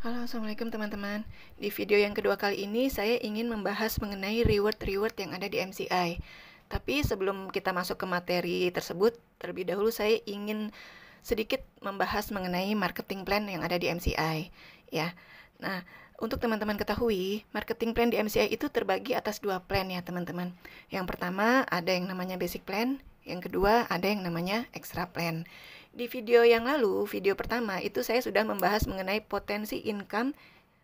Halo, assalamualaikum teman-teman. Di video yang kedua kali ini saya ingin membahas mengenai reward-reward yang ada di MCI. Tapi sebelum kita masuk ke materi tersebut, terlebih dahulu saya ingin sedikit membahas mengenai marketing plan yang ada di MCI. Ya, nah untuk teman-teman ketahui, marketing plan di MCI itu terbagi atas dua plan ya teman-teman. Yang pertama ada yang namanya basic plan, yang kedua ada yang namanya extra plan. Di video yang lalu, video pertama, itu saya sudah membahas mengenai potensi income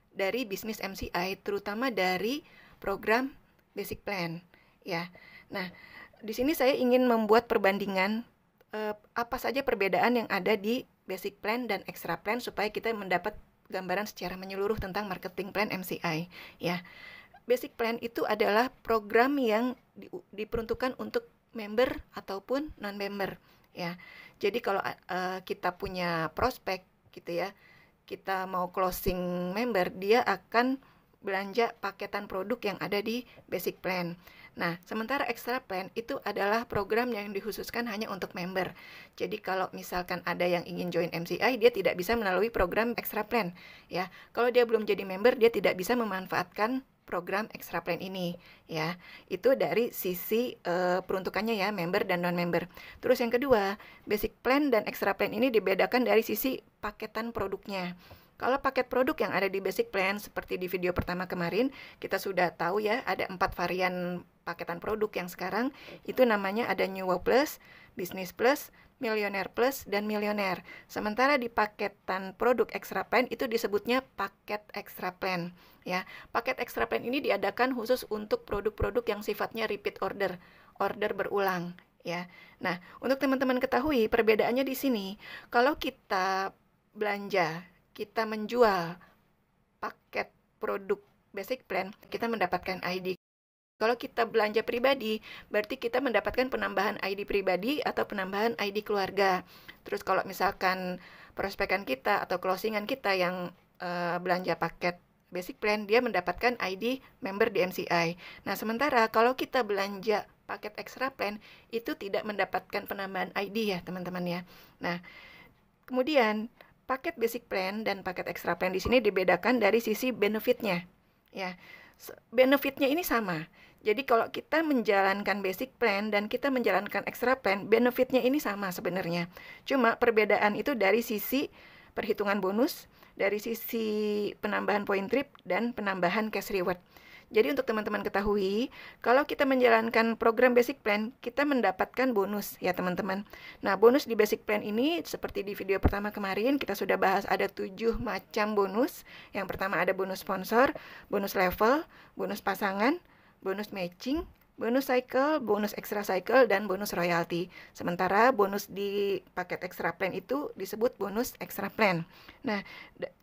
dari bisnis MCI, terutama dari program basic plan. Ya, nah di sini saya ingin membuat perbandingan apa saja perbedaan yang ada di basic plan dan extra plan supaya kita mendapat gambaran secara menyeluruh tentang marketing plan MCI. Ya, basic plan itu adalah program yang diperuntukkan untuk member ataupun non-member. Ya, jadi kalau kita punya prospek gitu ya, kita mau closing member, dia akan belanja paketan produk yang ada di basic plan. Nah, sementara extra plan itu adalah program yang dikhususkan hanya untuk member. Jadi kalau misalkan ada yang ingin join MCI, dia tidak bisa melalui program extra plan. Ya, kalau dia belum jadi member, dia tidak bisa memanfaatkan program extra plan ini ya. Itu dari sisi peruntukannya ya, member dan non-member. Terus yang kedua, basic plan dan extra plan ini dibedakan dari sisi paketan produknya. Kalau paket produk yang ada di basic plan seperti di video pertama kemarin, kita sudah tahu ya, ada 4 varian paketan produk yang sekarang itu namanya ada New Wow Plus, Business Plus, Millionaire Plus, dan Millionaire. Sementara di paketan produk extra plan itu disebutnya paket extra plan. Ya, paket extra plan ini diadakan khusus untuk produk-produk yang sifatnya repeat order, order berulang. Ya, nah untuk teman-teman ketahui perbedaannya di sini. Kalau kita belanja, kita menjual paket produk basic plan, kita mendapatkan ID. Kalau kita belanja pribadi, berarti kita mendapatkan penambahan ID pribadi atau penambahan ID keluarga. Terus kalau misalkan prospekan kita atau closingan kita yang belanja paket basic plan, dia mendapatkan ID member di MCI. Nah, sementara kalau kita belanja paket extra plan, itu tidak mendapatkan penambahan ID ya teman-teman ya. Nah, kemudian paket basic plan dan paket extra plan di sini dibedakan dari sisi benefitnya. Ya, benefitnya ini sama. Jadi kalau kita menjalankan basic plan dan kita menjalankan extra plan, benefitnya ini sama sebenarnya. Cuma perbedaan itu dari sisi perhitungan bonus, dari sisi penambahan point trip, dan penambahan cash reward. Jadi untuk teman-teman ketahui, kalau kita menjalankan program basic plan, kita mendapatkan bonus ya teman-teman. Nah, bonus di basic plan ini seperti di video pertama kemarin kita sudah bahas ada 7 macam bonus. Yang pertama ada bonus sponsor, bonus level, bonus pasangan, bonus matching, bonus cycle, bonus extra cycle, dan bonus royalty. Sementara bonus di paket extra plan itu disebut bonus extra plan. Nah,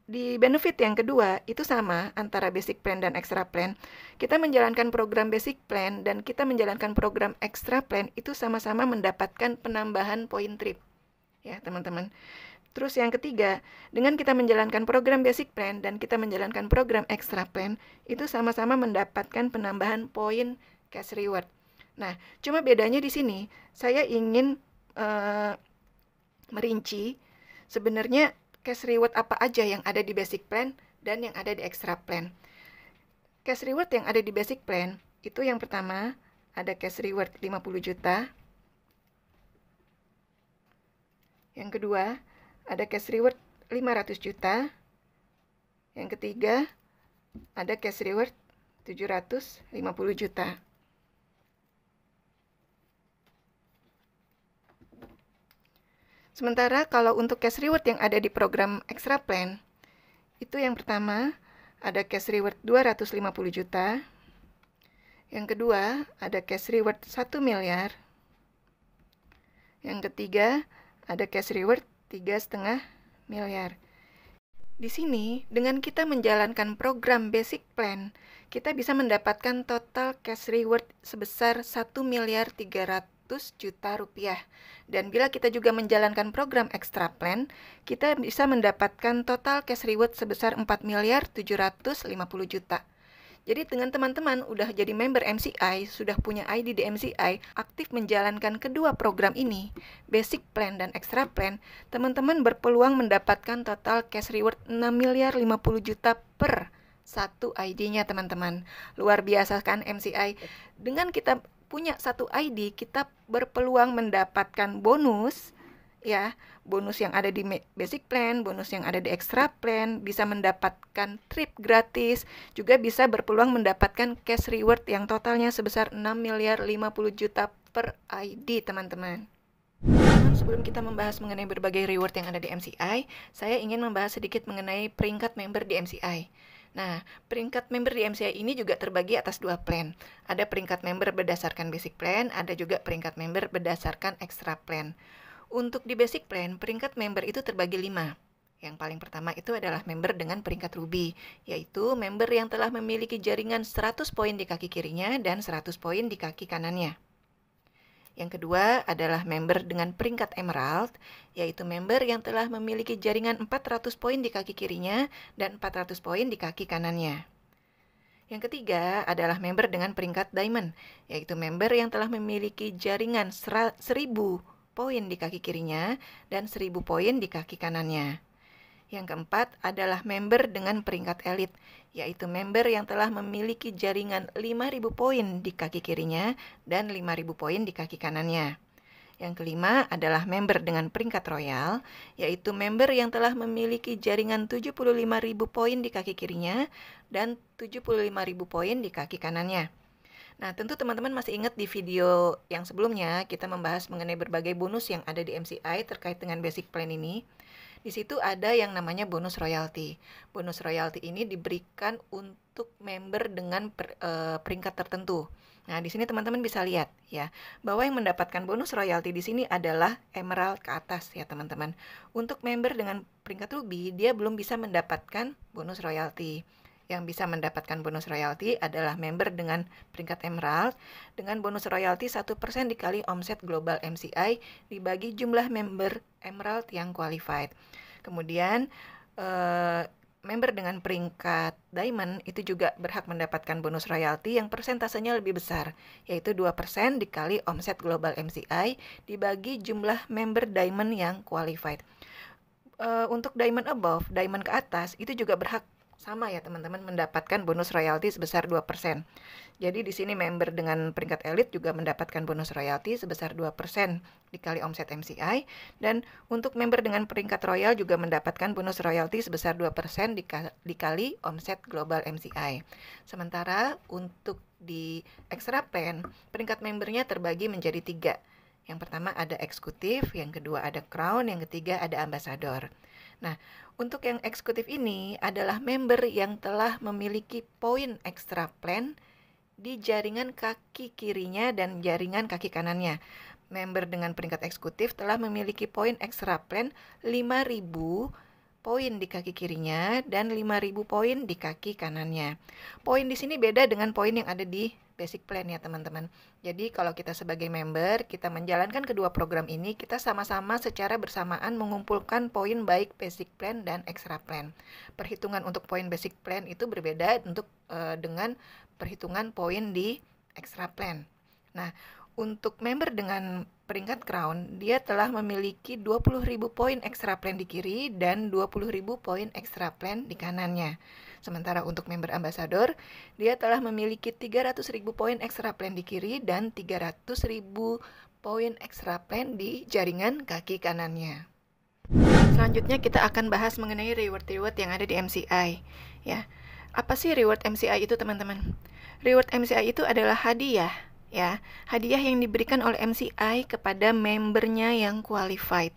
di benefit yang kedua itu sama antara basic plan dan extra plan. Kita menjalankan program basic plan dan kita menjalankan program extra plan itu sama-sama mendapatkan penambahan point trip. Ya, teman-teman. Terus yang ketiga, dengan kita menjalankan program basic plan dan kita menjalankan program extra plan, itu sama-sama mendapatkan penambahan poin cash reward. Nah, cuma bedanya di sini, saya ingin merinci sebenarnya cash reward apa aja yang ada di basic plan dan yang ada di extra plan. Cash reward yang ada di basic plan, itu yang pertama, ada cash reward 50 juta. Yang kedua, ada cash reward 500 juta. Yang ketiga, ada cash reward 750 juta. Sementara kalau untuk cash reward yang ada di program extra plan, itu yang pertama ada cash reward 250 juta. Yang kedua ada cash reward 1 miliar. Yang ketiga ada cash reward 3,5 miliar. Di sini, dengan kita menjalankan program basic plan, kita bisa mendapatkan total cash reward sebesar 1.300.000.000 rupiah. Dan bila kita juga menjalankan program extra plan, kita bisa mendapatkan total cash reward sebesar 4.750.000.000. Jadi dengan teman-teman udah jadi member MCI, sudah punya ID di MCI, aktif menjalankan kedua program ini, Basic Plan dan Extra Plan, teman-teman berpeluang mendapatkan total cash reward 6 miliar 50 juta per satu ID-nya teman-teman. Luar biasa kan MCI? Dengan kita punya satu ID, kita berpeluang mendapatkan bonus, ya, bonus yang ada di basic plan, bonus yang ada di extra plan, bisa mendapatkan trip gratis, juga bisa berpeluang mendapatkan cash reward yang totalnya sebesar 6 miliar 50 juta per ID, teman-teman. Sebelum kita membahas mengenai berbagai reward yang ada di MCI, saya ingin membahas sedikit mengenai peringkat member di MCI. Nah, peringkat member di MCI ini juga terbagi atas dua plan. Ada peringkat member berdasarkan basic plan, ada juga peringkat member berdasarkan extra plan. Untuk di basic plan, peringkat member itu terbagi 5. Yang paling pertama itu adalah member dengan peringkat Ruby, yaitu member yang telah memiliki jaringan 100 poin di kaki kirinya dan 100 poin di kaki kanannya. Yang kedua adalah member dengan peringkat Emerald, yaitu member yang telah memiliki jaringan 400 poin di kaki kirinya dan 400 poin di kaki kanannya. Yang ketiga adalah member dengan peringkat Diamond, yaitu member yang telah memiliki jaringan 1000 poin di kaki kirinya dan 1000 poin di kaki kanannya. Yang keempat adalah member dengan peringkat Elite, yaitu member yang telah memiliki jaringan 5000 poin di kaki kirinya dan 5000 poin di kaki kanannya. Yang kelima adalah member dengan peringkat Royal, yaitu member yang telah memiliki jaringan 75.000 poin di kaki kirinya dan 75.000 poin di kaki kanannya. Nah, tentu teman-teman masih ingat di video yang sebelumnya kita membahas mengenai berbagai bonus yang ada di MCI terkait dengan basic plan ini. Di situ ada yang namanya bonus royalty. Bonus royalty ini diberikan untuk member dengan peringkat tertentu. Nah, di sini teman-teman bisa lihat ya, bahwa yang mendapatkan bonus royalty di sini adalah Emerald ke atas ya, teman-teman. Untuk member dengan peringkat Ruby, dia belum bisa mendapatkan bonus royalty. Yang bisa mendapatkan bonus royalty adalah member dengan peringkat Emerald dengan bonus royalty 1% dikali omset global MCI dibagi jumlah member Emerald yang qualified. Kemudian member dengan peringkat Diamond itu juga berhak mendapatkan bonus royalty yang persentasenya lebih besar, yaitu 2% dikali omset global MCI dibagi jumlah member Diamond yang qualified. Untuk Diamond above, Diamond ke atas, itu juga berhak sama ya teman-teman mendapatkan bonus royalty sebesar 2%. Jadi di sini member dengan peringkat Elite juga mendapatkan bonus royalty sebesar 2% dikali omset MCI, dan untuk member dengan peringkat Royal juga mendapatkan bonus royalty sebesar 2% dikali omset global MCI. Sementara untuk di extra plan, peringkat membernya terbagi menjadi 3. Yang pertama ada eksekutif, yang kedua ada crown, yang ketiga ada ambassador. Nah, untuk yang eksekutif ini adalah member yang telah memiliki poin extra plan di jaringan kaki kirinya dan jaringan kaki kanannya. Member dengan peringkat eksekutif telah memiliki poin extra plan 5000 poin di kaki kirinya dan 5000 poin di kaki kanannya. Poin di sini beda dengan poin yang ada di basic plan ya teman-teman. Jadi kalau kita sebagai member, kita menjalankan kedua program ini, kita sama-sama secara bersamaan mengumpulkan poin baik basic plan dan extra plan. Perhitungan untuk poin basic plan itu berbeda dengan perhitungan poin di extra plan. Nah, untuk member dengan peringkat crown, dia telah memiliki 20.000 poin extra plan di kiri dan 20.000 poin extra plan di kanannya. Sementara untuk member ambassador, dia telah memiliki 300.000 poin extra plan di kiri dan 300.000 poin extra plan di jaringan kaki kanannya. Selanjutnya kita akan bahas mengenai reward-reward yang ada di MCI. Ya, apa sih reward MCI itu teman-teman? Reward MCI itu adalah hadiah. Ya, hadiah yang diberikan oleh MCI kepada membernya yang qualified.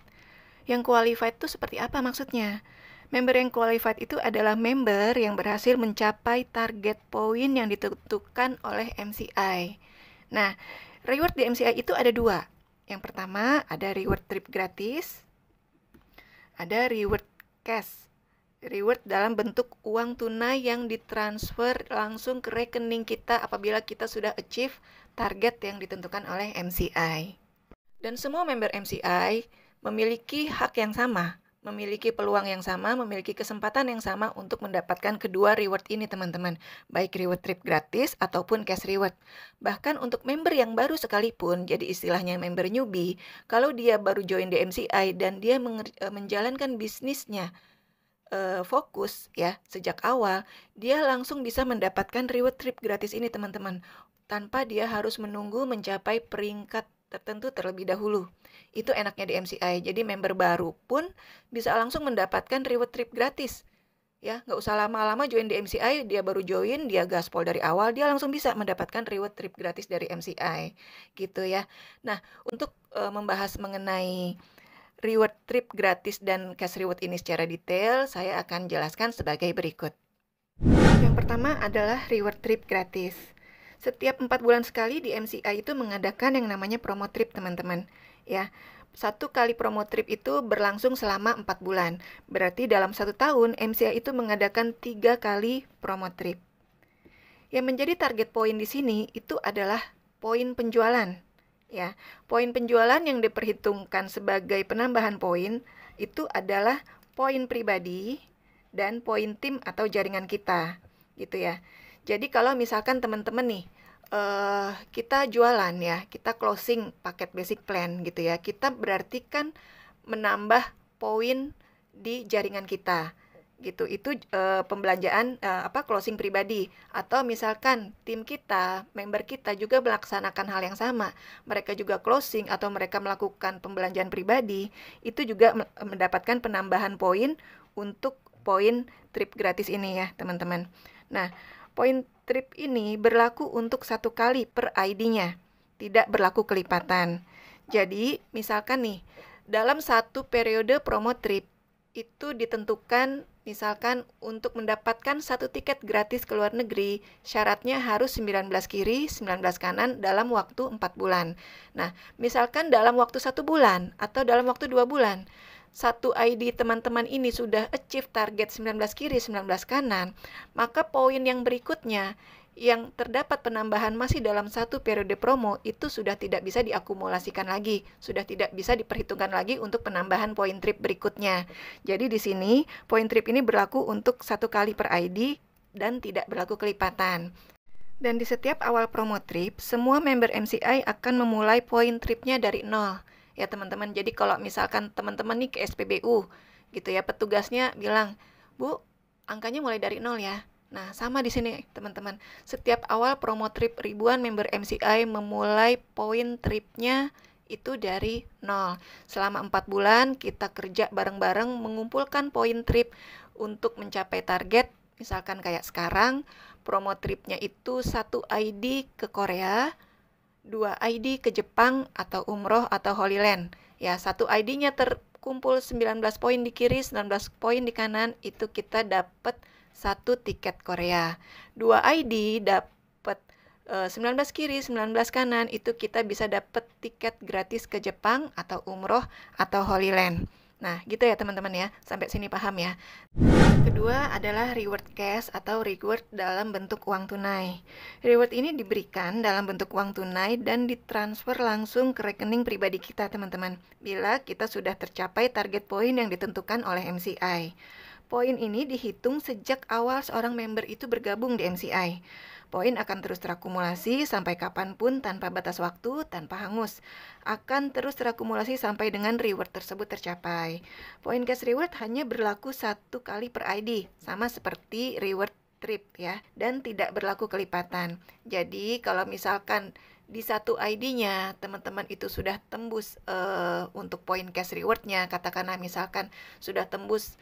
Yang qualified itu seperti apa maksudnya? Member yang qualified itu adalah member yang berhasil mencapai target poin yang ditentukan oleh MCI. Nah, reward di MCI itu ada 2. Yang pertama ada reward trip gratis, ada reward cash. Reward dalam bentuk uang tunai yang ditransfer langsung ke rekening kita apabila kita sudah achieve target yang ditentukan oleh MCI. Dan semua member MCI memiliki hak yang sama memiliki peluang yang sama, memiliki kesempatan yang sama untuk mendapatkan kedua reward ini teman-teman, baik reward trip gratis ataupun cash reward. Bahkan untuk member yang baru sekalipun, jadi istilahnya member newbie, kalau dia baru join di MCI dan dia menjalankan bisnisnya fokus ya sejak awal, dia langsung bisa mendapatkan reward trip gratis ini teman-teman, tanpa dia harus menunggu mencapai peringkat tertentu terlebih dahulu. Itu enaknya di MCI. Jadi member baru pun bisa langsung mendapatkan reward trip gratis. Ya, nggak usah lama-lama join di MCI, dia baru join, dia gaspol dari awal, dia langsung bisa mendapatkan reward trip gratis dari MCI. Gitu ya. Nah, untuk membahas mengenai reward trip gratis dan cash reward ini secara detail, saya akan jelaskan sebagai berikut. Yang pertama adalah reward trip gratis. Setiap 4 bulan sekali di MCI itu mengadakan yang namanya promo trip teman-teman. Ya, 1 kali promo trip itu berlangsung selama 4 bulan. Berarti dalam 1 tahun MCI itu mengadakan 3 kali promo trip. Yang menjadi target poin di sini itu adalah poin penjualan. Ya, poin penjualan yang diperhitungkan sebagai penambahan poin itu adalah poin pribadi dan poin tim atau jaringan kita, gitu ya. Jadi kalau misalkan teman-teman nih, kita jualan ya, kita closing paket basic plan gitu ya, kita berarti kan menambah poin di jaringan kita gitu. Itu pembelanjaan closing pribadi. Atau misalkan tim kita, member kita juga melaksanakan hal yang sama, mereka juga closing atau mereka melakukan pembelanjaan pribadi, itu juga mendapatkan penambahan poin untuk poin trip gratis ini ya teman-teman. Nah, poin trip ini berlaku untuk 1 kali per ID-nya, tidak berlaku kelipatan. Jadi, misalkan nih, dalam 1 periode promo trip, itu ditentukan misalkan untuk mendapatkan 1 tiket gratis ke luar negeri, syaratnya harus 19 kiri, 19 kanan dalam waktu 4 bulan. Nah, misalkan dalam waktu 1 bulan atau dalam waktu 2 bulan, 1 ID teman-teman ini sudah achieve target 19 kiri, 19 kanan, maka poin yang berikutnya yang terdapat penambahan masih dalam 1 periode promo itu sudah tidak bisa diakumulasikan lagi, sudah tidak bisa diperhitungkan lagi untuk penambahan poin trip berikutnya. Jadi di sini poin trip ini berlaku untuk 1 kali per ID dan tidak berlaku kelipatan. Dan di setiap awal promo trip, semua member MCI akan memulai poin tripnya dari 0. Ya teman-teman, jadi kalau misalkan teman-teman nih ke SPBU gitu ya, petugasnya bilang, "Bu, angkanya mulai dari 0 ya." Nah, sama di sini teman-teman. Setiap awal promo trip ribuan member MCI memulai poin tripnya itu dari 0. Selama 4 bulan kita kerja bareng-bareng mengumpulkan poin trip untuk mencapai target. Misalkan kayak sekarang, promo tripnya itu 1 ID ke Korea, 2 ID ke Jepang atau umroh atau Holy Land. Ya, 1 ID-nya terkumpul 19 poin di kiri, 19 poin di kanan, itu kita dapat 1 tiket Korea. 2 ID dapat 19 kiri, 19 kanan, itu kita bisa dapat tiket gratis ke Jepang atau umroh atau Holy Land. Nah, gitu ya teman-teman ya. Sampai sini paham ya. Yang kedua adalah reward cash atau reward dalam bentuk uang tunai. Reward ini diberikan dalam bentuk uang tunai dan ditransfer langsung ke rekening pribadi kita teman-teman, bila kita sudah tercapai target poin yang ditentukan oleh MCI. Poin ini dihitung sejak awal seorang member itu bergabung di MCI. Poin akan terus terakumulasi sampai kapanpun tanpa batas waktu, tanpa hangus. Akan terus terakumulasi sampai dengan reward tersebut tercapai. Poin cash reward hanya berlaku 1 kali per ID, sama seperti reward trip ya, dan tidak berlaku kelipatan. Jadi kalau misalkan di 1 ID-nya teman-teman itu sudah tembus untuk poin cash reward-nya, katakanlah misalkan sudah tembus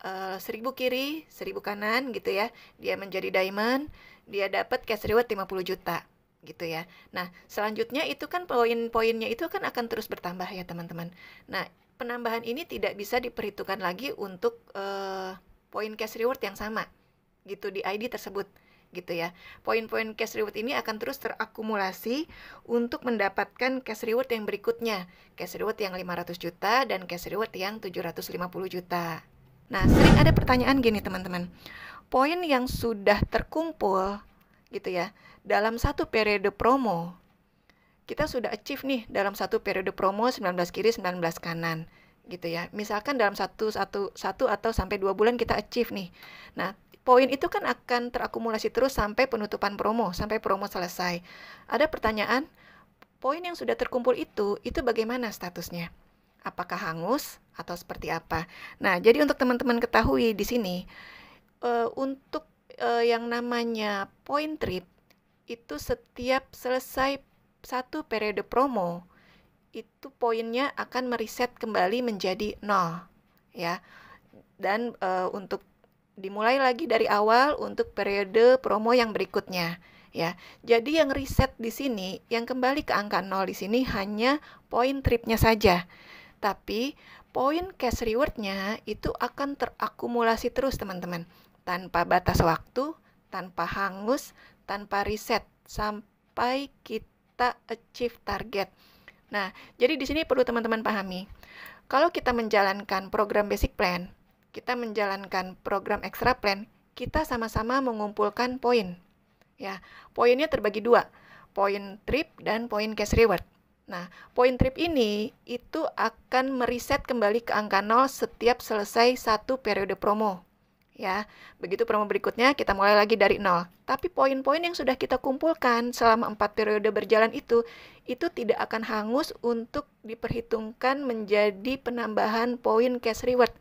1000 kiri, 1000 kanan gitu ya, dia menjadi diamond, dia dapat cash reward 50 juta gitu ya. Nah, selanjutnya itu kan poin-poinnya itu akan terus bertambah ya teman-teman. Nah, penambahan ini tidak bisa diperhitungkan lagi untuk poin cash reward yang sama gitu di ID tersebut gitu ya. Poin-poin cash reward ini akan terus terakumulasi untuk mendapatkan cash reward yang berikutnya, cash reward yang 500 juta dan cash reward yang 750 juta. Nah, sering ada pertanyaan gini teman-teman, poin yang sudah terkumpul gitu ya, dalam 1 periode promo, kita sudah achieve nih dalam 1 periode promo 19 kiri 19 kanan gitu ya. Misalkan dalam satu atau sampai 2 bulan kita achieve nih. Nah, poin itu kan akan terakumulasi terus sampai penutupan promo, sampai promo selesai. Ada pertanyaan, poin yang sudah terkumpul itu bagaimana statusnya? Apakah hangus atau seperti apa? Nah, jadi untuk teman-teman ketahui di sini, untuk yang namanya point trip itu setiap selesai satu periode promo, itu poinnya akan mereset kembali menjadi 0 ya. Dan untuk dimulai lagi dari awal untuk periode promo yang berikutnya ya. Jadi yang reset di sini, yang kembali ke angka 0 di sini hanya poin tripnya saja. Tapi poin cash rewardnya itu akan terakumulasi terus teman-teman, tanpa batas waktu, tanpa hangus, tanpa reset sampai kita achieve target. Nah, jadi di sini perlu teman-teman pahami. Kalau kita menjalankan program basic plan, kita menjalankan program extra plan, kita sama-sama mengumpulkan poin. Ya, poinnya terbagi 2, poin trip dan poin cash reward. Nah, poin trip ini itu akan mereset kembali ke angka 0 setiap selesai satu periode promo. Ya, begitu promo berikutnya kita mulai lagi dari 0. Tapi poin-poin yang sudah kita kumpulkan selama 4 periode berjalan itu tidak akan hangus untuk diperhitungkan menjadi penambahan poin cash reward.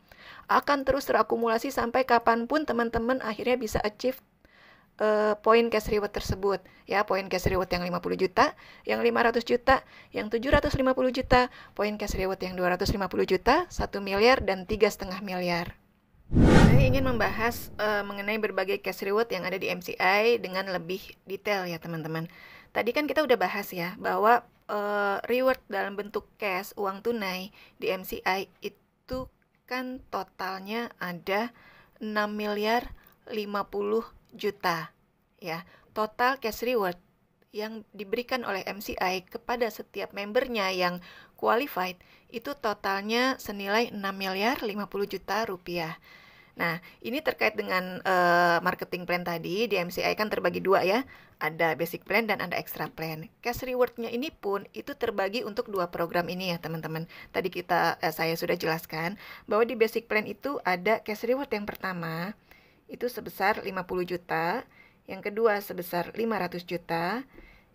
Akan terus terakumulasi sampai kapanpun teman-teman akhirnya bisa achieve poin cash reward tersebut. Ya, poin cash reward yang 50 juta, yang 500 juta, yang 750 juta, poin cash reward yang 250 juta, 1 miliar, dan 3,5 miliar. Saya ingin membahas mengenai berbagai cash reward yang ada di MCI dengan lebih detail ya teman-teman. Tadi kan kita udah bahas ya bahwa reward dalam bentuk cash, uang tunai di MCI itu kan totalnya ada 6 miliar 50 juta ya. Total cash reward yang diberikan oleh MCI kepada setiap membernya yang qualified itu totalnya senilai 6 miliar 50 juta rupiah. Nah, ini terkait dengan marketing plan tadi. Di MCI kan terbagi 2 ya. Ada basic plan dan ada extra plan. Cash reward-nya ini pun itu terbagi untuk 2 program ini ya teman-teman. Tadi saya sudah jelaskan bahwa di basic plan itu ada cash reward yang pertama itu sebesar 50 juta, yang kedua sebesar 500 juta,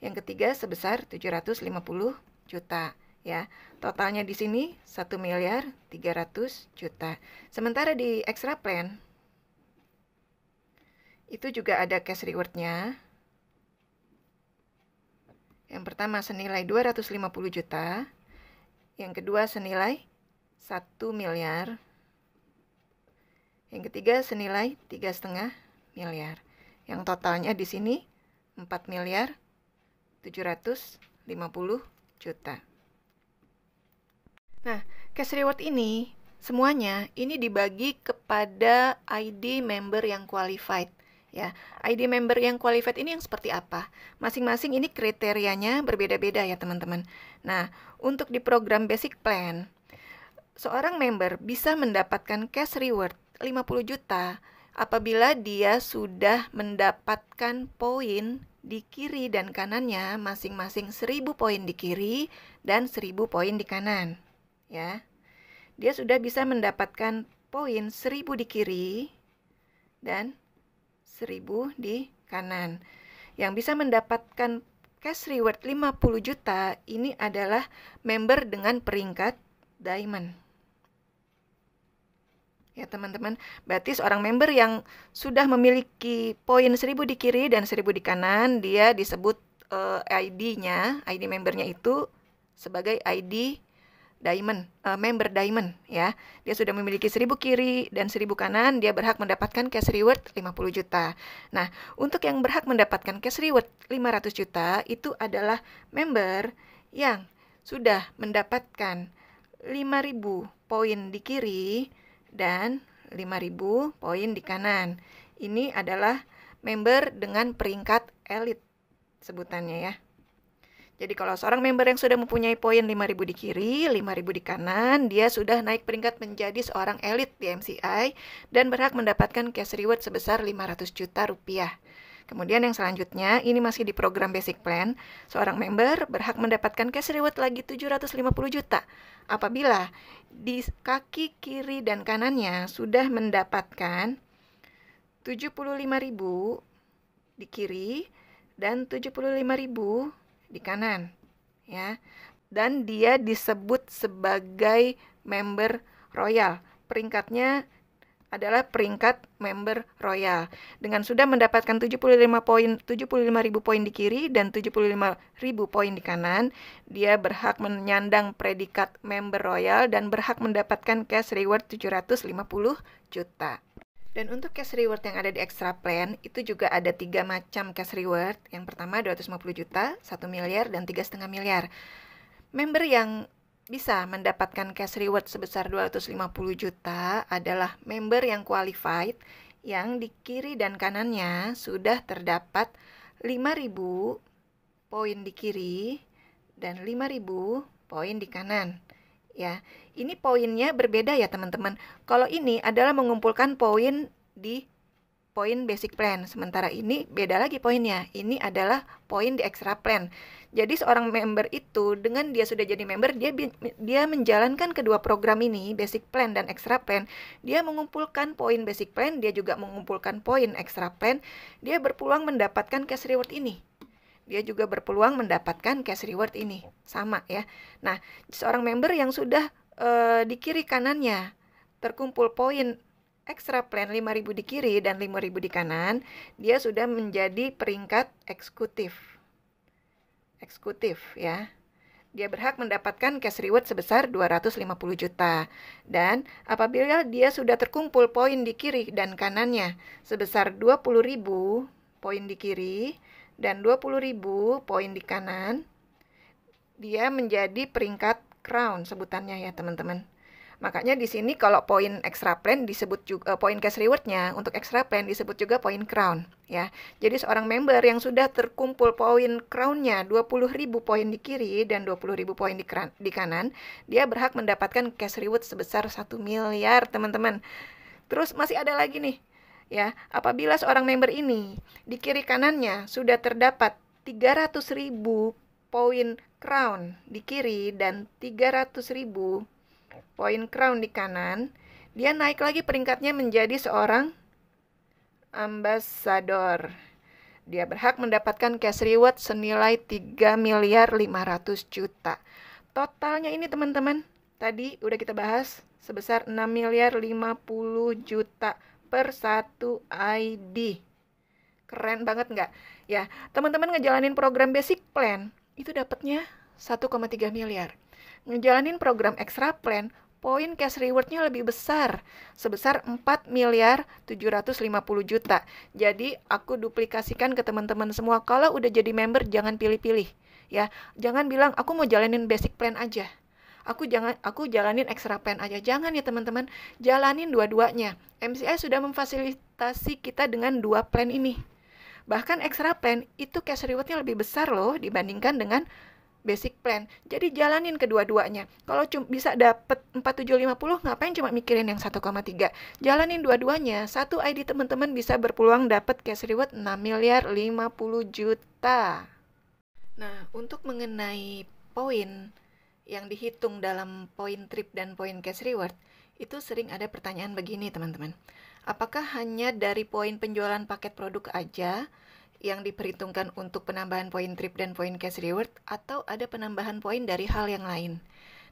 yang ketiga sebesar 750 juta. Ya, totalnya di sini 1 miliar 300 juta. Sementara di extra plan itu juga ada cash reward-nya. Yang pertama senilai 250 juta, yang kedua senilai 1 miliar, yang ketiga senilai 3,5 miliar. Yang totalnya di sini 4 miliar 750 juta. Nah, cash reward ini semuanya ini dibagi kepada ID member yang qualified ya. ID member yang qualified ini yang seperti apa? Masing-masing ini kriterianya berbeda-beda ya, teman-teman. Nah, untuk di program basic plan, seorang member bisa mendapatkan cash reward 50 juta apabila dia sudah mendapatkan poin di kiri dan kanannya masing-masing 1000 poin di kiri dan 1000 poin di kanan. Ya, dia sudah bisa mendapatkan poin 1000 di kiri dan 1000 di kanan. Yang bisa mendapatkan cash reward 50 juta ini adalah member dengan peringkat diamond. Ya teman-teman, berarti seorang member yang sudah memiliki poin 1000 di kiri dan 1000 di kanan, dia disebut ID-nya, ID membernya itu sebagai ID diamond, member diamond ya. Dia sudah memiliki 1000 kiri dan 1000 kanan, dia berhak mendapatkan cash reward 50 juta. Nah, untuk yang berhak mendapatkan cash reward 500 juta itu adalah member yang sudah mendapatkan 5000 poin di kiri dan 5000 poin di kanan. Ini adalah member dengan peringkat elit sebutannya ya. Jadi kalau seorang member yang sudah mempunyai poin 5.000 di kiri, 5.000 di kanan, dia sudah naik peringkat menjadi seorang elit di MCI dan berhak mendapatkan cash reward sebesar 500 juta rupiah. Kemudian yang selanjutnya, ini masih di program basic plan, seorang member berhak mendapatkan cash reward lagi 750 juta apabila di kaki kiri dan kanannya sudah mendapatkan 75.000 di kiri dan 75.000 di kanan, ya. Dan dia disebut sebagai member royal. Peringkatnya adalah peringkat member royal. Dengan sudah mendapatkan 75.000 poin di kiri dan 75.000 poin di kanan, dia berhak menyandang predikat member royal dan berhak mendapatkan cash reward 750 juta. Dan untuk cash reward yang ada di extra plan, itu juga ada 3 macam cash reward. Yang pertama 250 juta, 1 miliar, dan 3,5 miliar. Member yang bisa mendapatkan cash reward sebesar 250 juta adalah member yang qualified yang di kiri dan kanannya sudah terdapat 5.000 poin di kiri dan 5.000 poin di kanan. Ya, ini poinnya berbeda ya teman-teman. Kalau ini adalah mengumpulkan poin di poin basic plan, sementara ini beda lagi poinnya. Ini adalah poin di extra plan. Jadi seorang member itu dengan dia sudah jadi member, dia menjalankan kedua program ini, basic plan dan extra plan. Dia mengumpulkan poin basic plan, dia juga mengumpulkan poin extra plan. Dia berpeluang mendapatkan cash reward ini. Dia juga berpeluang mendapatkan cash reward ini. Sama ya. Nah, seorang member yang sudah di kiri kanannya terkumpul poin extra plan 5.000 di kiri dan 5.000 di kanan, dia sudah menjadi peringkat eksekutif ya. Dia berhak mendapatkan cash reward sebesar 250 juta. Dan apabila dia sudah terkumpul poin di kiri dan kanannya sebesar 20.000 poin di kiri dan 20.000 poin di kanan, dia menjadi peringkat crown sebutannya ya teman-teman. Makanya di sini kalau poin extra plan disebut juga poin cash rewardnya untuk extra plan disebut juga poin crown ya. Jadi seorang member yang sudah terkumpul poin crownnya 20.000 poin di kiri dan 20.000 poin di kanan, dia berhak mendapatkan cash reward sebesar 1 miliar teman-teman. Terus masih ada lagi nih ya, apabila seorang member ini di kiri kanannya sudah terdapat 300.000 poin crown di kiri dan 300.000 poin crown di kanan, dia naik lagi peringkatnya menjadi seorang ambassador. Dia berhak mendapatkan cash reward senilai 3 miliar 500 juta. Totalnya ini teman-teman, tadi udah kita bahas sebesar 6 miliar 50 juta per satu ID. Keren banget nggak? Ya, teman-teman ngejalanin program basic plan, itu dapatnya 1,3 miliar. Ngejalanin program extra plan, poin cash rewardnya lebih besar, sebesar 4 miliar 750 juta. Jadi aku duplikasikan ke teman-teman semua, kalau udah jadi member jangan pilih-pilih ya. Jangan bilang aku mau jalanin basic plan aja, aku jalanin extra plan aja. Jangan ya teman-teman, jalanin dua-duanya. MCI sudah memfasilitasi kita dengan 2 plan ini. Bahkan extra plan itu cash rewardnya lebih besar loh dibandingkan dengan basic plan. Jadi jalanin kedua-duanya. Kalau bisa dapet 4750, ngapain cuma mikirin yang 1,3? Jalanin dua-duanya. Satu ID teman-teman bisa berpeluang dapat cash reward 6 miliar 50 juta. Nah, untuk mengenai poin yang dihitung dalam poin trip dan poin cash reward, itu sering ada pertanyaan begini teman-teman. Apakah hanya dari poin penjualan paket produk aja yang diperhitungkan untuk penambahan poin trip dan poin cash reward, atau ada penambahan poin dari hal yang lain?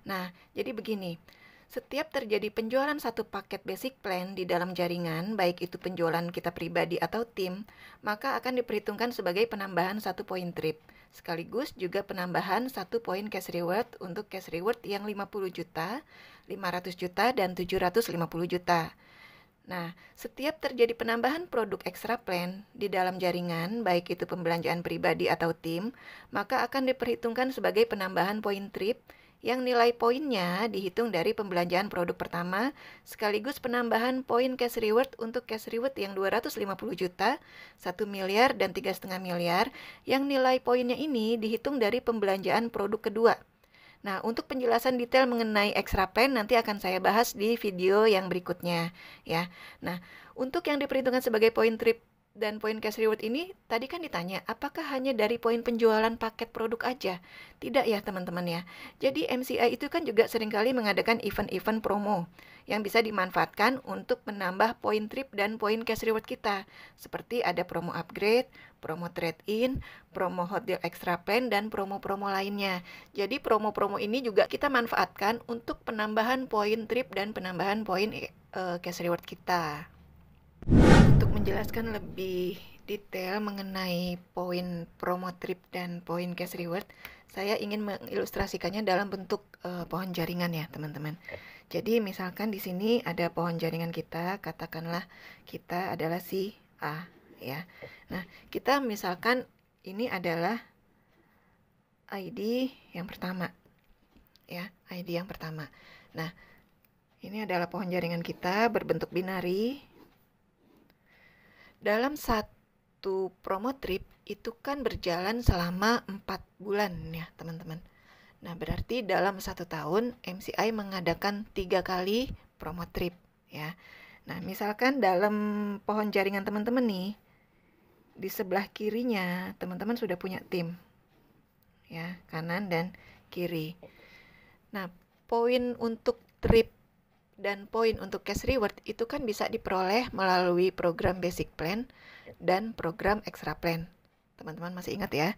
Nah, jadi begini, setiap terjadi penjualan satu paket basic plan di dalam jaringan, baik itu penjualan kita pribadi atau tim, maka akan diperhitungkan sebagai penambahan 1 poin trip, sekaligus juga penambahan 1 poin cash reward untuk cash reward yang 50 juta, 500 juta, dan 750 juta. Nah, setiap terjadi penambahan produk extra plan di dalam jaringan, baik itu pembelanjaan pribadi atau tim, maka akan diperhitungkan sebagai penambahan poin trip yang nilai poinnya dihitung dari pembelanjaan produk pertama, sekaligus penambahan poin cash reward untuk cash reward yang 250 juta, 1 miliar, dan 3,5 miliar, yang nilai poinnya ini dihitung dari pembelanjaan produk kedua. Nah, untuk penjelasan detail mengenai extra plan nanti akan saya bahas di video yang berikutnya ya. Nah, untuk yang diperhitungkan sebagai poin trip dan poin cash reward ini tadi kan ditanya, apakah hanya dari poin penjualan paket produk aja? Tidak ya teman-teman ya. Jadi MCI itu kan juga seringkali mengadakan event-event promo yang bisa dimanfaatkan untuk menambah poin trip dan poin cash reward kita. Seperti ada promo upgrade, promo trade-in, promo hot deal extra plan, dan promo-promo lainnya. Jadi promo-promo ini juga kita manfaatkan untuk penambahan poin trip dan penambahan poin cash reward kita. Untuk menjelaskan lebih detail mengenai poin promo trip dan poin cash reward, saya ingin mengilustrasikannya dalam bentuk pohon jaringan ya teman-teman. Jadi misalkan di sini ada pohon jaringan kita, katakanlah kita adalah si A ya. Nah, kita misalkan ini adalah ID yang pertama ya, ID yang pertama. Nah, ini adalah pohon jaringan kita berbentuk binari. Dalam satu promo trip itu kan berjalan selama 4 bulan ya teman-teman. Nah berarti dalam 1 tahun MCI mengadakan 3 kali promo trip ya. Nah misalkan dalam pohon jaringan teman-teman nih, di sebelah kirinya teman-teman sudah punya tim ya, kanan dan kiri. Nah poin untuk trip dan poin untuk cash reward itu kan bisa diperoleh melalui program basic plan dan program extra plan. Teman-teman masih ingat ya?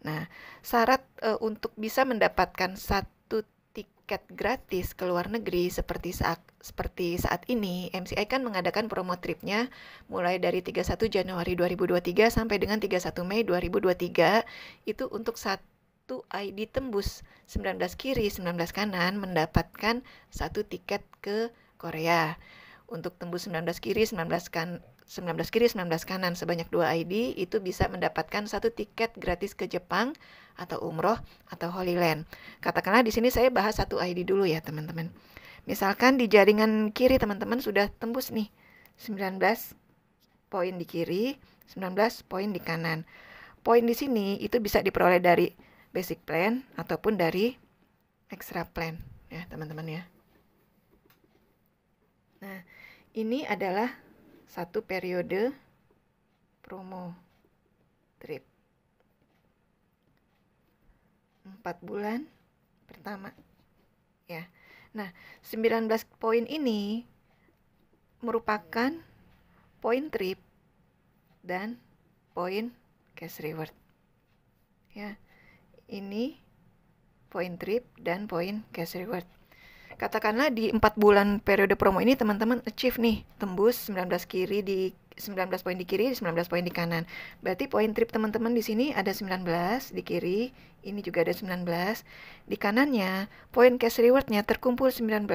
Nah, syarat untuk bisa mendapatkan 1 tiket gratis ke luar negeri seperti saat ini, MCI kan mengadakan promo tripnya mulai dari 31 Januari 2023 sampai dengan 31 Mei 2023, itu untuk 1 ID tembus 19 kiri 19 kanan mendapatkan 1 tiket ke Korea. Untuk tembus 19 kiri 19 kanan sebanyak 2 ID itu bisa mendapatkan 1 tiket gratis ke Jepang atau umroh atau Holy Land. Katakanlah di sini saya bahas 1 ID dulu ya teman-teman. Misalkan di jaringan kiri teman-teman sudah tembus nih 19 poin di kiri, 19 poin di kanan. Poin di sini itu bisa diperoleh dari basic plan ataupun dari extra plan ya teman-teman ya. Nah, ini adalah 1 periode promo trip 4 bulan pertama ya. Nah, 19 poin ini merupakan poin trip dan poin cash reward ya. Ini poin trip dan poin cash reward. Katakanlah di 4 bulan periode promo ini teman-teman achieve nih, tembus 19 kiri di 19 poin di kiri, 19 poin di kanan. Berarti poin trip teman-teman di sini ada 19 di kiri, ini juga ada 19. Di kanannya poin cash rewardnya terkumpul 19,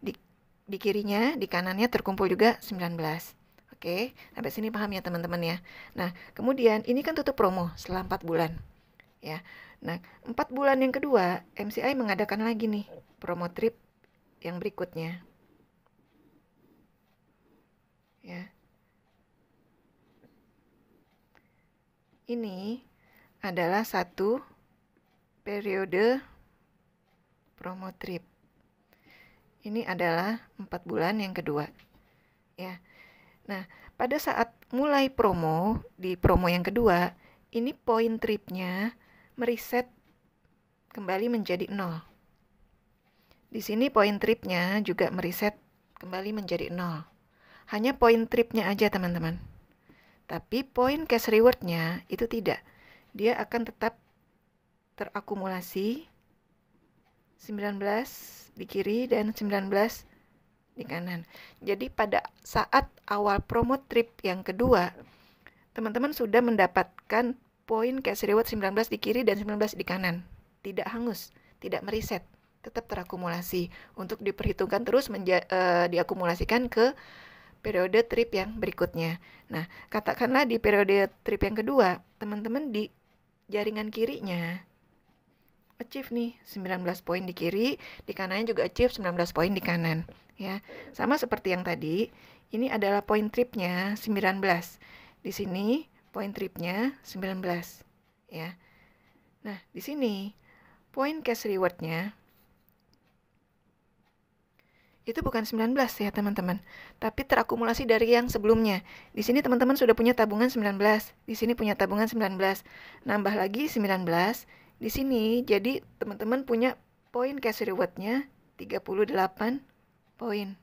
di kirinya, di kanannya terkumpul juga 19. Oke, sampai sini paham ya teman-teman ya. Nah, kemudian ini kan tutup promo setelah 4 bulan. Ya. Nah, 4 bulan yang kedua, MCI mengadakan lagi nih promo trip yang berikutnya. Ya. Ini adalah 1 periode promo trip. Ini adalah 4 bulan yang kedua. Ya. Nah, pada saat mulai promo, di promo yang kedua, ini poin tripnya mereset kembali menjadi 0. Di sini poin tripnya juga mereset kembali menjadi 0. Hanya poin tripnya aja teman-teman. Tapi poin cash rewardnya itu tidak. Dia akan tetap terakumulasi 19 di kiri dan 19 di kanan. Jadi pada saat awal promo trip yang kedua, teman-teman sudah mendapatkan poin cash reward 19 di kiri dan 19 di kanan. Tidak hangus, tidak mereset, tetap terakumulasi untuk diperhitungkan terus diakumulasikan ke periode trip yang berikutnya. Nah, katakanlah di periode trip yang kedua, teman-teman di jaringan kirinya achieve nih 19 poin di kiri, di kanannya juga achieve 19 poin di kanan. Ya, sama seperti yang tadi, ini adalah poin tripnya 19. Di sini poin tripnya 19 ya. Nah, di sini poin cash rewardnya itu bukan 19 ya teman-teman, tapi terakumulasi dari yang sebelumnya. Di sini teman-teman sudah punya tabungan 19, di sini punya tabungan 19, nambah lagi 19, di sini jadi teman-teman punya poin cash rewardnya 38 poin.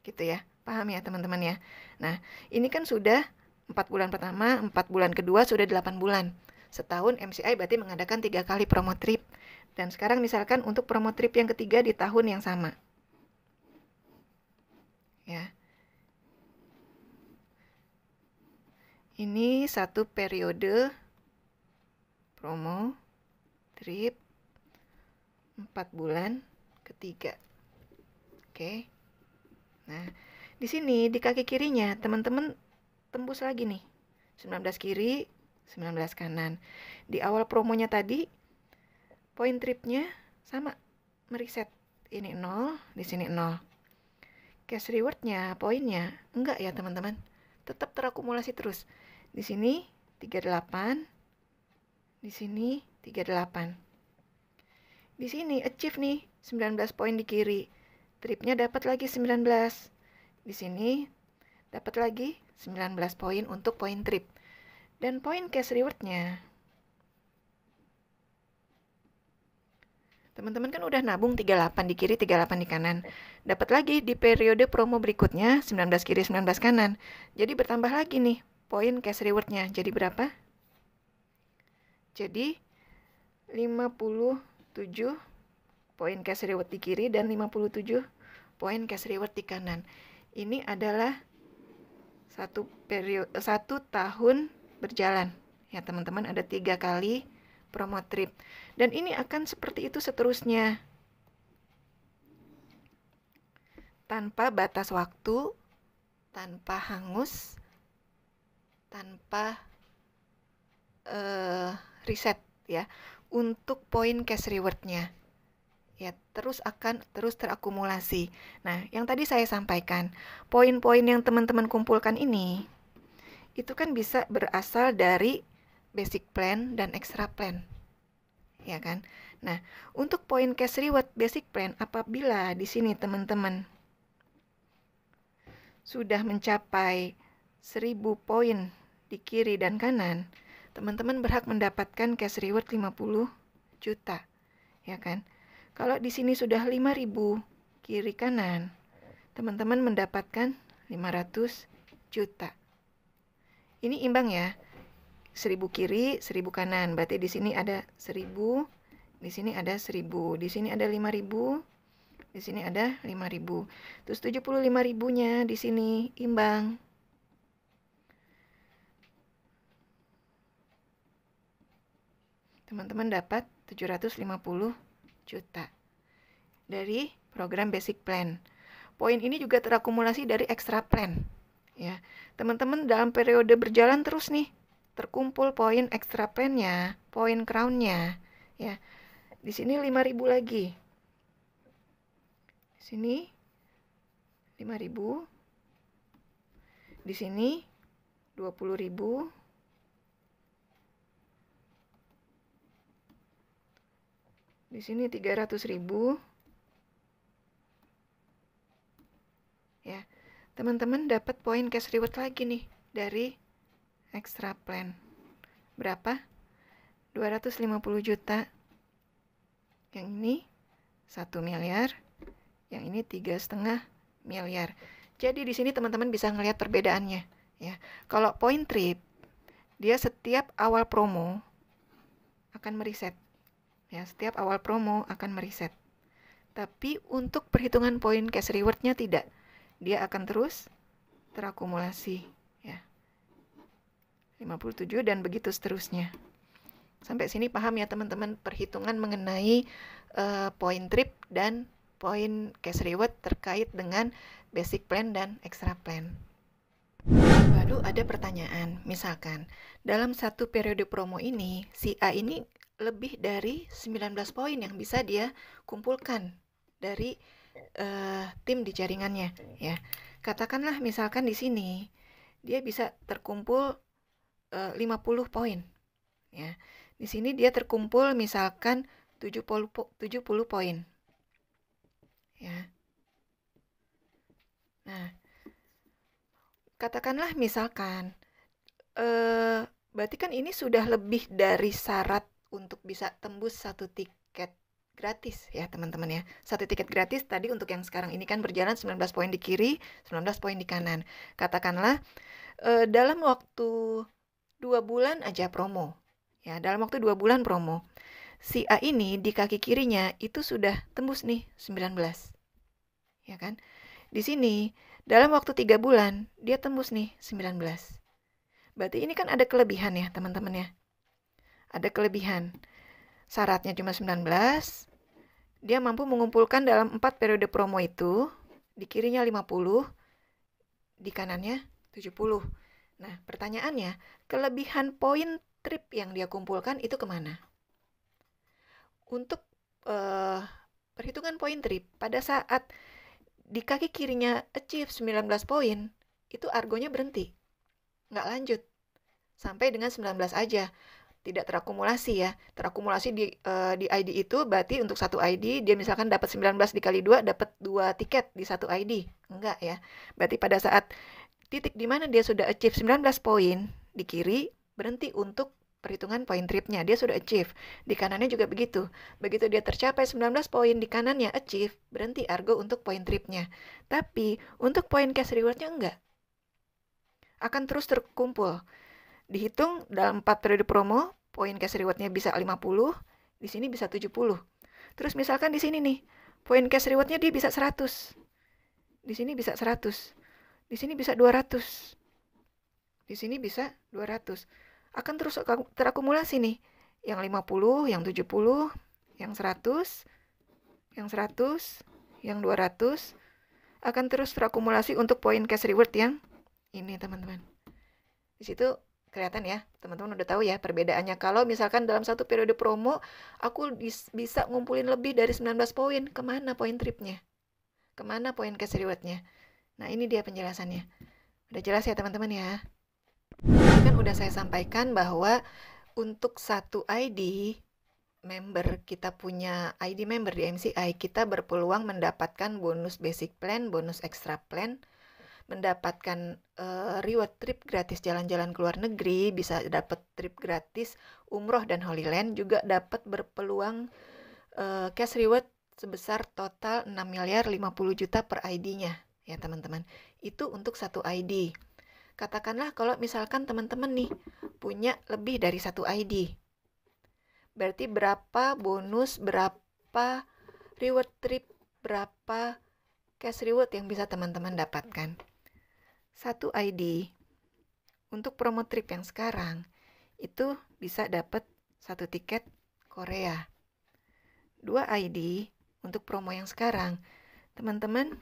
Gitu ya, paham ya teman-teman ya. Nah, ini kan sudah 4 bulan pertama, 4 bulan kedua, sudah 8 bulan. Setahun MCI berarti mengadakan 3 kali promo trip. Dan sekarang misalkan untuk promo trip yang ketiga di tahun yang sama. Ya. Ini satu periode promo trip 4 bulan ketiga. Oke. Nah, di sini di kaki kirinya teman-teman tembus lagi nih. 19 kiri, 19 kanan. Di awal promonya tadi poin tripnya sama, mereset. Ini 0, di sini 0. Cash rewardnya, poinnya, enggak ya teman-teman. Tetap terakumulasi terus. Di sini 38, di sini 38. Di sini achieve nih, 19 poin di kiri. Tripnya dapat lagi 19. Di sini dapat lagi 19 poin untuk poin trip. Dan poin cash rewardnya, teman-teman kan udah nabung 38 di kiri, 38 di kanan. Dapat lagi di periode promo berikutnya 19 kiri, 19 kanan. Jadi bertambah lagi nih poin cash rewardnya. Jadi berapa? Jadi 57 poin cash reward di kiri dan 57 poin cash reward di kanan. Ini adalah satu tahun berjalan. Ya teman-teman, ada 3 kali promo trip. Dan ini akan seperti itu seterusnya. Tanpa batas waktu, tanpa hangus, tanpa reset ya. Untuk poin cash rewardnya. Ya, terus terakumulasi. Nah, yang tadi saya sampaikan, poin-poin yang teman-teman kumpulkan ini, itu kan bisa berasal dari basic plan dan extra plan. Ya kan? Nah, untuk poin cash reward basic plan, apabila di sini teman-teman sudah mencapai 1000 poin di kiri dan kanan, teman-teman berhak mendapatkan cash reward 50 juta. Ya kan? Kalau di sini sudah 5000 kiri kanan, teman-teman mendapatkan 500 juta. Ini imbang ya. 1000 kiri, 1000 kanan. Berarti di sini ada 1000, di sini ada 1000, di sini ada 5000, di sini ada 5000. Terus 75.000-nya di sini imbang. Teman-teman dapat 750 juta dari program basic plan. Poin ini juga terakumulasi dari extra plan. Ya, teman-teman dalam periode berjalan terus nih, terkumpul poin extra plan-nya, poin crown-nya. Ya, di sini 5.000 lagi. Di sini 5.000. Di sini 20.000. Di sini 300.000. Ya, teman-teman dapat poin cash reward lagi nih dari extra plan. Berapa? 250 juta. Yang ini 1 miliar. Yang ini 3,5 miliar. Jadi di sini teman-teman bisa ngelihat perbedaannya. Ya, kalau poin trip, dia setiap awal promo akan mereset. Ya, setiap awal promo akan mereset. Tapi untuk perhitungan poin cash rewardnya tidak. Dia akan terus terakumulasi. Ya, 57 dan begitu seterusnya. Sampai sini paham ya teman-teman perhitungan mengenai poin trip dan poin cash reward terkait dengan basic plan dan extra plan. Lalu ada pertanyaan, misalkan dalam satu periode promo ini, si A ini lebih dari 19 poin yang bisa dia kumpulkan dari tim di jaringannya ya. Katakanlah misalkan di sini dia bisa terkumpul 50 poin ya. Di sini dia terkumpul misalkan 70 poin. ya. Nah, katakanlah misalkan berarti kan ini sudah lebih dari syarat untuk bisa tembus satu tiket gratis ya teman-teman ya. Satu tiket gratis tadi untuk yang sekarang ini kan berjalan 19 poin di kiri, 19 poin di kanan. Katakanlah dalam waktu 2 bulan aja promo. Ya, dalam waktu 2 bulan promo. Si A ini di kaki kirinya itu sudah tembus nih 19. Ya kan? Di sini dalam waktu 3 bulan dia tembus nih 19. Berarti ini kan ada kelebihan ya teman-teman ya. Ada kelebihan. Syaratnya cuma 19. Dia mampu mengumpulkan dalam 4 periode promo itu. Di kirinya 50. Di kanannya 70. Nah pertanyaannya, kelebihan poin trip yang dia kumpulkan itu kemana? Untuk perhitungan poin trip, pada saat di kaki kirinya achieve 19 poin, itu argonya berhenti. Nggak lanjut. Sampai dengan 19 aja. Tidak terakumulasi ya. Terakumulasi di ID itu berarti untuk satu ID, dia misalkan dapat 19 dikali 2, dapat 2 tiket di satu ID. Enggak ya. Berarti pada saat titik di mana dia sudah achieve 19 poin di kiri, berhenti untuk perhitungan poin tripnya. Dia sudah achieve. Di kanannya juga begitu. Begitu dia tercapai 19 poin di kanannya achieve, berhenti argo untuk poin tripnya. Tapi untuk poin cash rewardnya enggak. Akan terus terkumpul. Dihitung dalam 4 periode promo, poin cash rewardnya bisa 50, di sini bisa 70. Terus misalkan di sini nih, poin cash rewardnya dia bisa 100. Di sini bisa 100. Di sini bisa 200. Di sini bisa 200. Akan terus terakumulasi nih. Yang 50, yang 70, yang 100, yang 100, yang 200. Akan terus terakumulasi untuk poin cash reward yang ini teman-teman. Di situ kelihatan ya, teman-teman udah tahu ya perbedaannya. Kalau misalkan dalam satu periode promo, aku bisa ngumpulin lebih dari 19 poin, kemana poin tripnya? Kemana poin cash rewardnya? Nah ini dia penjelasannya. Udah jelas ya teman-teman ya. Tadi kan udah saya sampaikan bahwa untuk satu ID member, kita punya ID member di MCI, kita berpeluang mendapatkan bonus basic plan, bonus extra plan, mendapatkan reward trip gratis jalan-jalan ke luar negeri, bisa dapat trip gratis umroh dan Holy Land, juga dapat berpeluang cash reward sebesar total 6 miliar 50 juta per ID-nya ya teman-teman. Itu untuk satu ID. Katakanlah kalau misalkan teman-teman nih punya lebih dari satu ID. Berarti berapa bonus, berapa reward trip, berapa cash reward yang bisa teman-teman dapatkan. Satu ID untuk promo trip yang sekarang itu bisa dapat satu tiket Korea. 2 ID untuk promo yang sekarang, teman-teman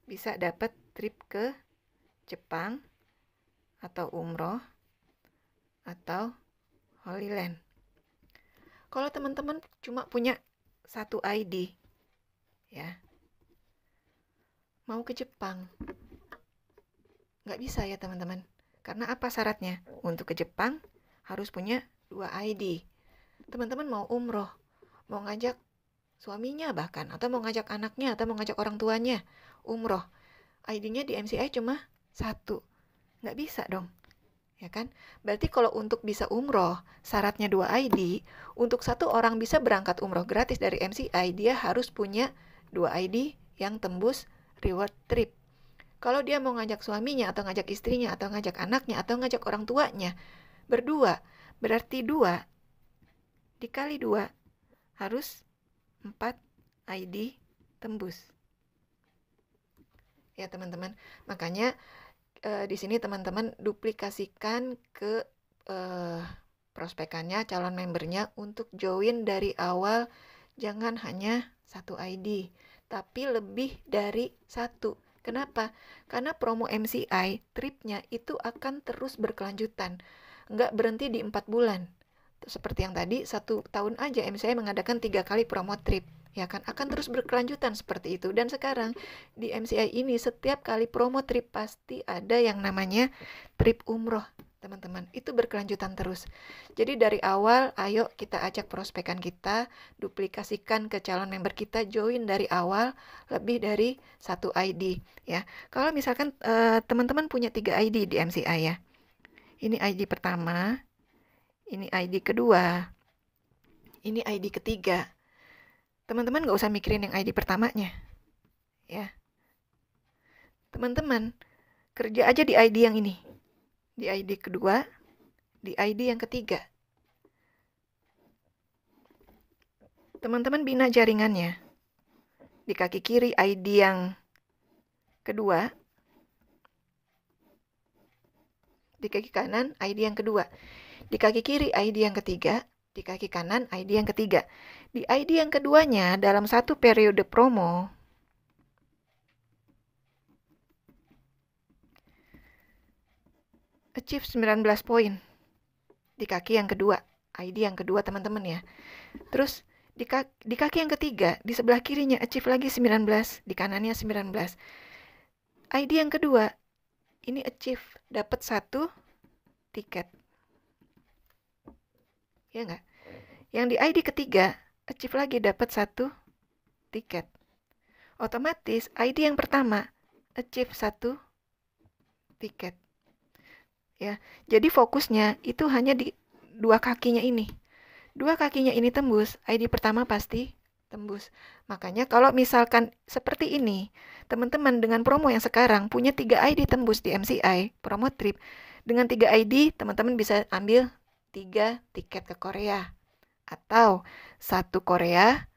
bisa dapat trip ke Jepang atau umroh atau Holy Land. Kalau teman-teman cuma punya satu ID ya, mau ke Jepang nggak bisa ya teman-teman. Karena apa syaratnya? Untuk ke Jepang harus punya 2 ID. Teman-teman mau umroh, mau ngajak suaminya bahkan, atau mau ngajak anaknya, atau mau ngajak orang tuanya umroh, ID-nya di MCI cuma 1. Nggak bisa dong. Ya kan? Berarti kalau untuk bisa umroh, syaratnya 2 ID. Untuk satu orang bisa berangkat umroh gratis dari MCI, dia harus punya 2 ID yang tembus reward trip. Kalau dia mau ngajak suaminya, atau ngajak istrinya, atau ngajak anaknya, atau ngajak orang tuanya, berdua, berarti 2 dikali 2 harus 4 ID tembus. Ya teman-teman, makanya di sini teman-teman duplikasikan ke prospekannya, calon membernya untuk join dari awal. Jangan hanya satu ID, tapi lebih dari satu. Kenapa? Karena promo MCI tripnya itu akan terus berkelanjutan, nggak berhenti di 4 bulan. Seperti yang tadi, 1 tahun aja MCI mengadakan 3 kali promo trip, ya kan, akan terus berkelanjutan seperti itu. Dan sekarang di MCI ini setiap kali promo trip pasti ada yang namanya trip umroh teman-teman. Itu berkelanjutan terus. Jadi dari awal, ayo kita ajak prospekan kita, duplikasikan ke calon member kita, join dari awal lebih dari 1 ID ya. Kalau misalkan teman-teman punya 3 ID di MCI ya. Ini ID pertama, ini ID kedua, ini ID ketiga. Teman-teman nggak usah mikirin yang ID pertamanya ya. Teman-teman kerja aja di ID yang ini, di ID kedua, di ID yang ketiga. Teman-teman bina jaringannya. Di kaki kiri ID yang kedua, di kaki kanan ID yang kedua. Di kaki kiri ID yang ketiga, di kaki kanan ID yang ketiga. Di ID yang keduanya dalam satu periode promo, achieve 19 poin. Di kaki yang kedua, ID yang kedua teman-teman ya. Terus di kaki yang ketiga, di sebelah kirinya achieve lagi 19, di kanannya 19. ID yang kedua, ini achieve, dapat 1 tiket. Ya enggak? Yang di ID ketiga, achieve lagi dapat 1 tiket. Otomatis ID yang pertama achieve 1 tiket. Ya, jadi fokusnya itu hanya di 2 kakinya ini. 2 kakinya ini tembus, ID pertama pasti tembus. Makanya kalau misalkan seperti ini, teman-teman dengan promo yang sekarang punya 3 ID tembus di MCI, promo trip. Dengan 3 ID, teman-teman bisa ambil 3 tiket ke Korea. Atau 1 Korea,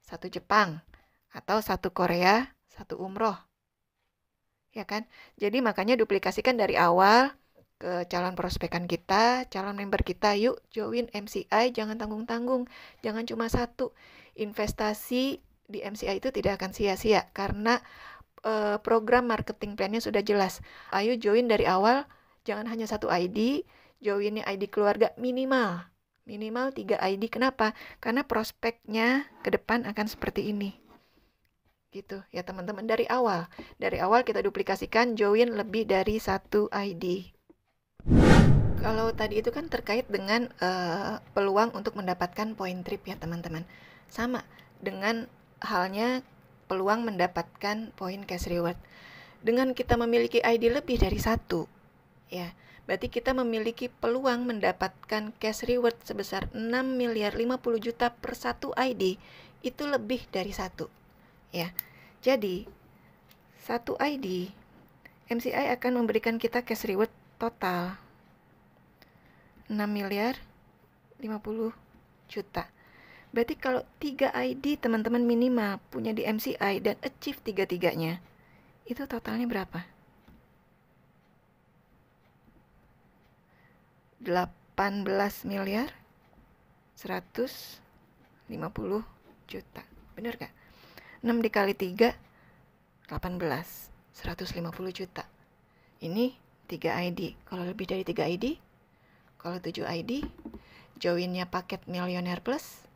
1 Jepang. Atau 1 Korea, 1 umroh. Ya kan? Jadi makanya duplikasikan dari awal ke calon prospekan kita, calon member kita, yuk join MCI, jangan tanggung-tanggung, jangan cuma 1. Investasi di MCI itu tidak akan sia-sia karena program marketing plan-nya sudah jelas. Ayo join dari awal, jangan hanya 1 ID, joinnya ID keluarga minimal 3 ID. Kenapa? Karena prospeknya ke depan akan seperti ini. Gitu ya teman-teman, dari awal kita duplikasikan join lebih dari 1 ID. Kalau tadi itu kan terkait dengan peluang untuk mendapatkan poin trip ya teman-teman. Sama dengan halnya peluang mendapatkan poin cash reward. Dengan kita memiliki ID lebih dari 1, ya, berarti kita memiliki peluang mendapatkan cash reward sebesar 6.050 juta per 1 ID. Itu lebih dari 1, ya. Jadi 1 ID MCI akan memberikan kita cash reward total 6.050 juta. Berarti kalau 3 ID teman-teman minimal punya di MCI dan achieve 3-3-nya, itu totalnya berapa? 18.150 juta. Benar gak? 6 dikali 3, 18. 150 juta. Ini 3 ID. Kalau lebih dari 3 ID, kalau 7 ID, joinnya paket Millionaire Plus.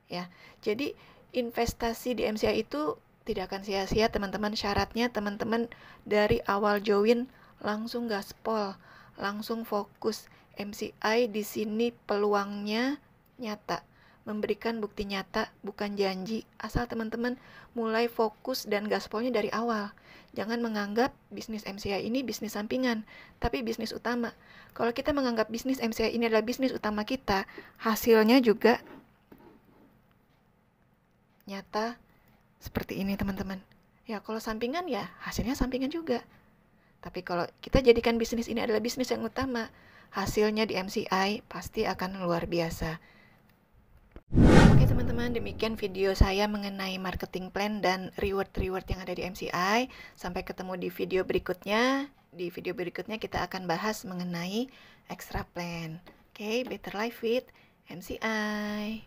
Ya, jadi investasi di MCI itu tidak akan sia-sia teman-teman. Syaratnya teman-teman dari awal join langsung gaspol, langsung fokus. MCI di sini peluangnya nyata, memberikan bukti nyata, bukan janji. Asal teman-teman mulai fokus dan gaspolnya dari awal. Jangan menganggap bisnis MCI ini bisnis sampingan, tapi bisnis utama. Kalau kita menganggap bisnis MCI ini adalah bisnis utama kita, hasilnya juga nyata seperti ini teman-teman. Ya kalau sampingan ya hasilnya sampingan juga. Tapi kalau kita jadikan bisnis ini adalah bisnis yang utama, hasilnya di MCI pasti akan luar biasa. Oke teman-teman, demikian video saya mengenai marketing plan dan reward-reward yang ada di MCI. Sampai ketemu di video berikutnya. Di video berikutnya kita akan bahas mengenai extra plan. Oke, better life with MCI.